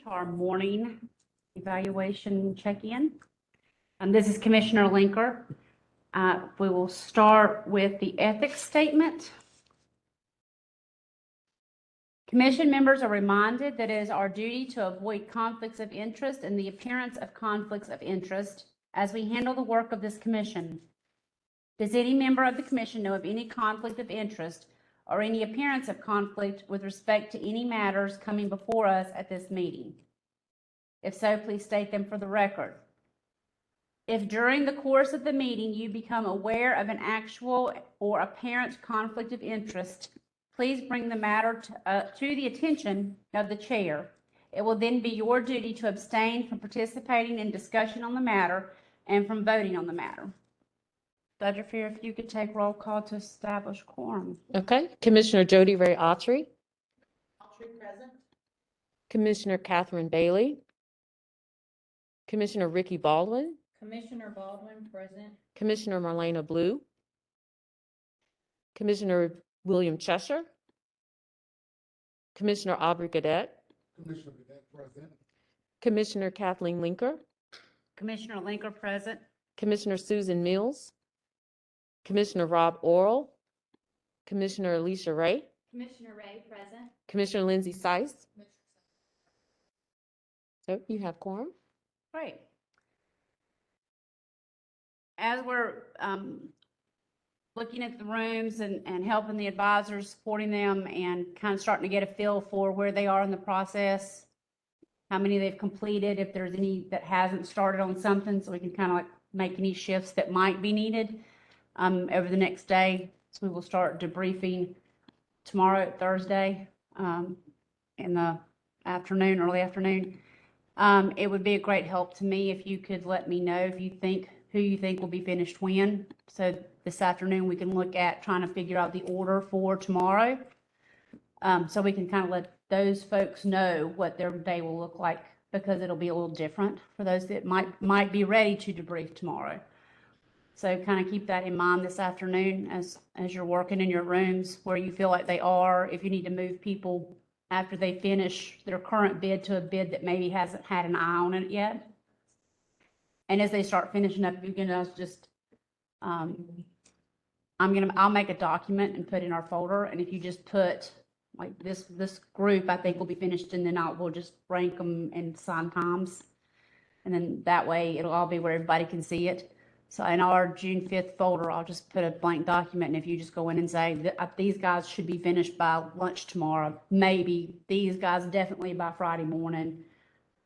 to our morning evaluation check-in. This is Commissioner Linker. We will start with the ethics statement. Commission members are reminded that it is our duty to avoid conflicts of interest and the appearance of conflicts of interest as we handle the work of this commission. Does any member of the commission know of any conflict of interest or any appearance of conflict with respect to any matters coming before us at this meeting? If so, please state them for the record. If during the course of the meeting you become aware of an actual or apparent conflict of interest, please bring the matter to the attention of the chair. It will then be your duty to abstain from participating in discussion on the matter and from voting on the matter. Dr. Fair, if you could take roll call to establish quorum. Okay, Commissioner Jody Ray Autry, Autry present. Commissioner Catherine Bailey, Commissioner Ricky Baldwin, Commissioner Baldwin present. Commissioner Marlena Blue, Commissioner William Cheshire, Commissioner Aubrey Gadet, Commissioner Gadet present. Commissioner Kathleen Linker, Commissioner Linker present. Commissioner Susan Mills, Commissioner Rob Oral, Commissioner Alicia Ray, Commissioner Ray present. Commissioner Lindsay Sice. So you have quorum. Great. As we're looking at the rooms and helping the advisors, supporting them, and kind of starting to get a feel for where they are in the process, how many they've completed, if there's any that hasn't started on something, so we can kind of like make any shifts that might be needed over the next day. So we will start debriefing tomorrow, Thursday, in the afternoon, early afternoon. It would be a great help to me if you could let me know if you think who you think will be finished when. So this afternoon we can look at trying to figure out the order for tomorrow. So we can kind of let those folks know what their day will look like, because it'll be a little different for those that might be ready to debrief tomorrow. So kind of keep that in mind this afternoon as you're working in your rooms, where you feel like they are, if you need to move people after they finish their current bid to a bid that maybe hasn't had an eye on it yet. And as they start finishing up, you can just, I'll make a document and put in our folder. And if you just put like this group, I think will be finished, and then we'll just rank them and sign times. And then that way it'll all be where everybody can see it. So in our June 5th folder, I'll just put a blank document, and if you just go in and say, these guys should be finished by lunch tomorrow, maybe these guys definitely by Friday morning.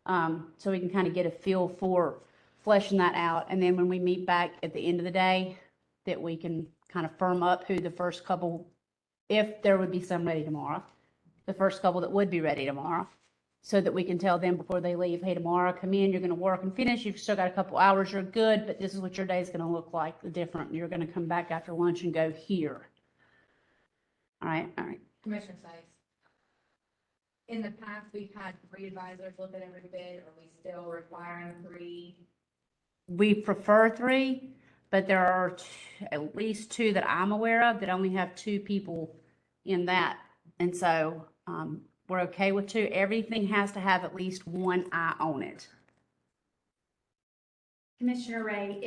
So we can kind of get a feel for fleshing that out. And then when we meet back at the end of the day, that we can kind of firm up who the first couple, if there would be some ready tomorrow, the first couple that would be ready tomorrow, so that we can tell them before they leave, hey, tomorrow come in, you're going to work and finish, you've still got a couple hours, you're good, but this is what your day is going to look like, different. You're going to come back after lunch and go here. All right. Commissioner Sice. In the past, we've had 3 advisors look at every bid. Are we still requiring 3? We prefer 3, but there are at least 2 that I'm aware of that only have 2 people in that. And so we're okay with 2. Everything has to have at least 1 eye on it. Commissioner Ray,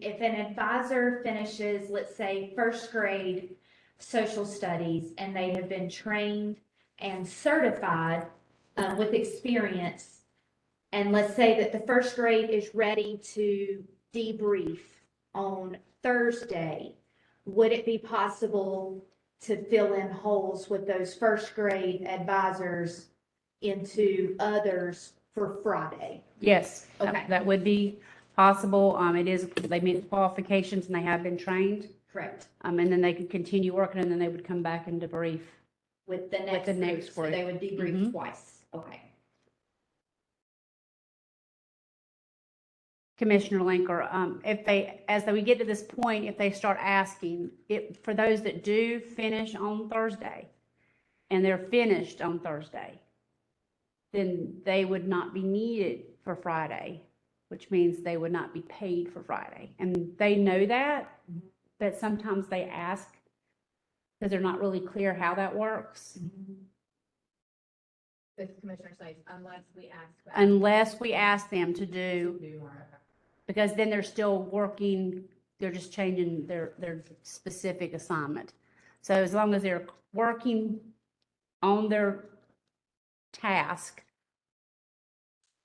if an advisor finishes, let's say, first grade social studies, and they have been trained and certified with experience, and let's say that the first grade is ready to debrief on Thursday, would it be possible to fill in holes with those first grade advisors into others for Friday? Yes, Okay. that would be possible. They meet the qualifications and they have been trained. Correct. And then they could continue working, and then they would come back and debrief. With the next next group, so group. they would debrief Mhm. twice. Okay. Commissioner Linker, as we get to this point, if they start asking, for those that do finish on Thursday, and they're finished on Thursday, then they would not be needed for Friday, which means they would not be paid for Friday. And they know that, but sometimes they ask because they're not really clear how that works. This Commissioner says, unless we ask. them unless we ask them to to do, do more. because then they're still working, they're just changing their specific assignment. So as long as they're working on their task,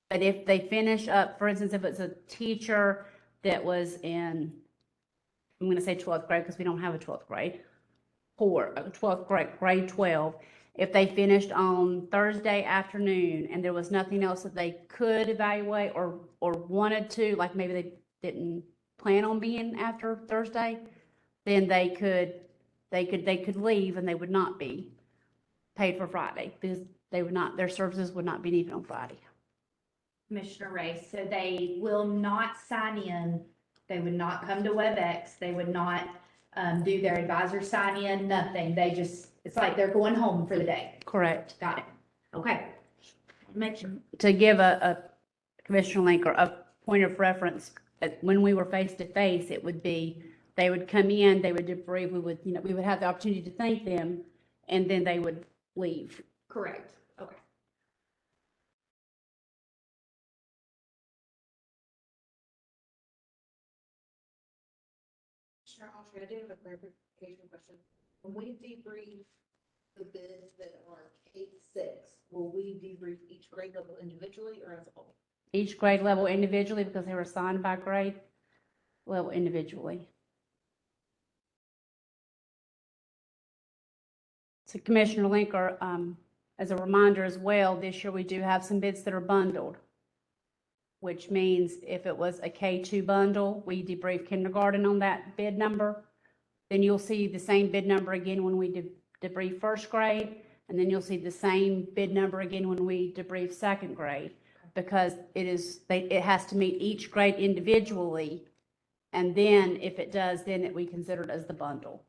but if they finish up, for instance, if it's a teacher that was in, I'm going to say 12th grade because we don't have a 12th grade, 12th grade, grade 12, if they finished on Thursday afternoon and there was nothing else that they could evaluate or wanted to, like maybe they didn't plan on being after Thursday, then they could leave and they would not be paid for Friday because they would not, their services would not be needed on Friday. Commissioner Ray, so they will not sign in, they would not come to WebEx, they would not do their advisor sign in, nothing. They just, it's like they're going home for the day. Correct. Got it. Okay. Make sure. To give a Commissioner Linker a point of reference, when we were face to face, it would be, they would come in, they would debrief, we would, we would have the opportunity to thank them, and then they would leave. Correct. Okay. Sure, Audrey, I do have a clarification question. When we debrief the bids that are K-6, will we debrief each grade level individually or as a whole? Each grade level individually, because they were assigned by grade level individually. So Commissioner Linker, as a reminder as well, this year we do have some bids that are bundled, which means if it was a K2 bundle, we debrief kindergarten on that bid number. Then you'll see the same bid number again when we debrief first grade, and then you'll see the same bid number again when we debrief second grade, because it has to meet each grade individually, and then if it does, then we consider it as the bundle.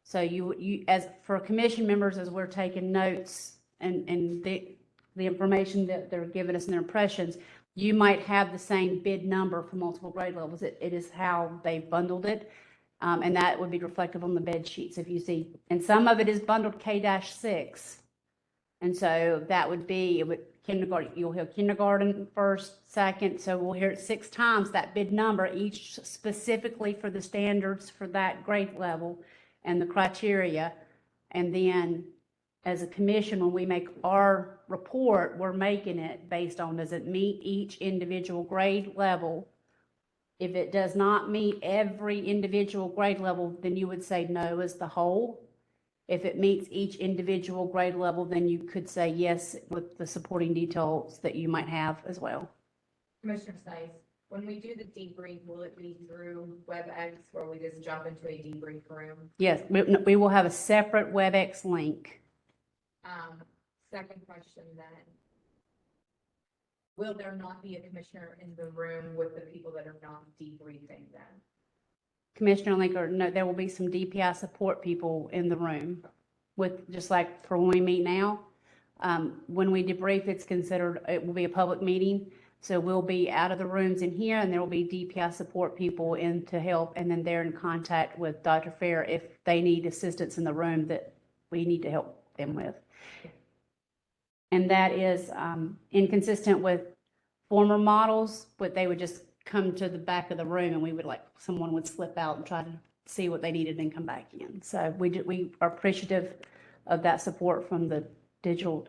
So you as for commission members, as we're taking notes and the information that they're giving us and their impressions, you might have the same bid number for multiple grade levels. It is how they bundled it. And that would be reflective on the bed sheets if you see, and some of it is bundled K-6. And so that would be, kindergarten, you'll hear kindergarten first, second, so we'll hear it 6 times, that bid number, each specifically for the standards for that grade level and the criteria. And then as a commission, when we make our report, we're making it based on, does it meet each individual grade level? If it does not meet every individual grade level, then you would say no as the whole. If it meets each individual grade level, then you could say yes with the supporting details that you might have as well. Commissioner Sice, when we do the debrief, will it be through WebEx where we just jump into a debrief room? Yes, we will have a separate WebEx link. Second question then. Will there not be a commissioner in the room with the people that are not debriefing then? Commissioner Linker, no, there will be some DPI support people in the room with, just like for when we meet now. When we debrief, it will be a public meeting. So we'll be out of the rooms in here, and there will be DPI support people in to help, and then they're in contact with Dr. Fair if they need assistance in the room that we need to help them with. And that is inconsistent with former models, but they would just come to the back of the room and we would someone would slip out and try to see what they needed and come back in. So we are appreciative of that support from the digital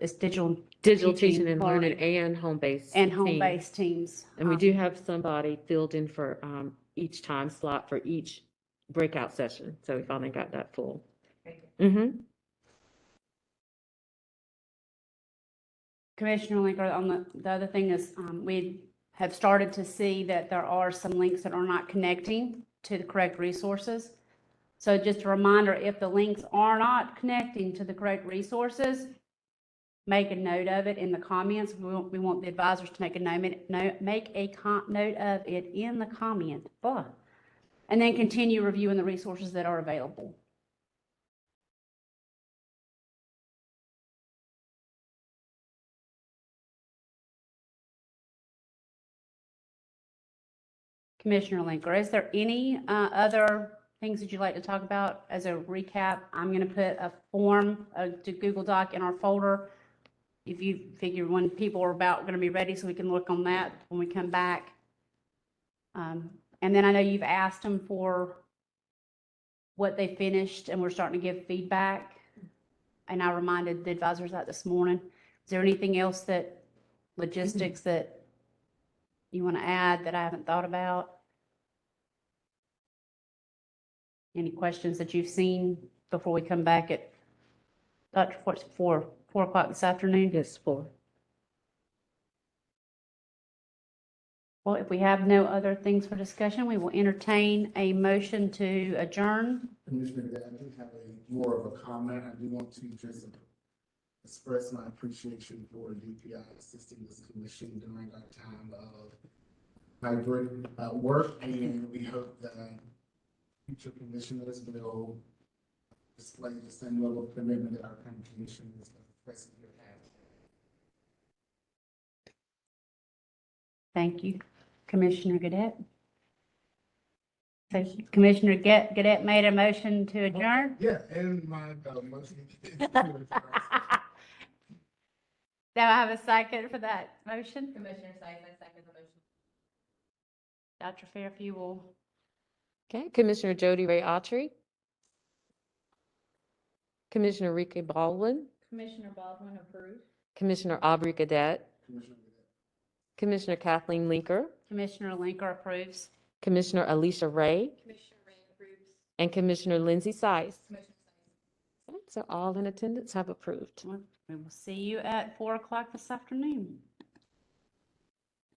Teaching and learning and home-based. and team. home-based teams. And we do have somebody filled in for each time slot for each breakout session. So we finally got that full. Thank you. Mm-hmm. Commissioner Linker, on the other thing is, we have started to see that there are some links that are not connecting to the correct resources. So just a reminder, if the links are not connecting to the correct resources, make a note of it in the comments. We want the advisors to make a note of it in the comment. Blah. And then continue reviewing the resources that are available. Commissioner Linker, is there any other things that you'd like to talk about as a recap? I'm going to put a form to Google Doc in our folder if you figure when people are about going to be ready, so we can look on that when we come back. And then I know you've asked them for what they finished, and we're starting to give feedback. And I reminded the advisors that this morning. Is there anything else that, logistics that you want to add that I haven't thought about? Any questions that you've seen before we come back at, Dr. Fort's 4 o'clock this afternoon? Yes, 4. Well, if we have no other things for discussion, we will entertain a motion to adjourn. Commissioner, I do have more of a comment. I do want to just express my appreciation for DPI assisting this commission during our time of hybrid work, and we hope that future commissioners will display the same level of commitment that our current commission is expressing here. Thank you, Commissioner Gadet. So Commissioner Gadet made a motion to adjourn. Yeah, and my motion. Do I have a second for that motion? Commissioner Sice, I second the motion. Dr. Fairview will, Okay, Commissioner Jody Ray Autry. Commissioner Ricky Baldwin. Commissioner Baldwin approves. Commissioner Aubrey Gadet. Commissioner, Commissioner Kathleen Linker. Commissioner Linker approves. Commissioner Alicia Ray. Commissioner Ray approves. And Commissioner Lindsay Sice. Commissioner Sice. So all in attendance have approved. We will see you at 4 o'clock this afternoon.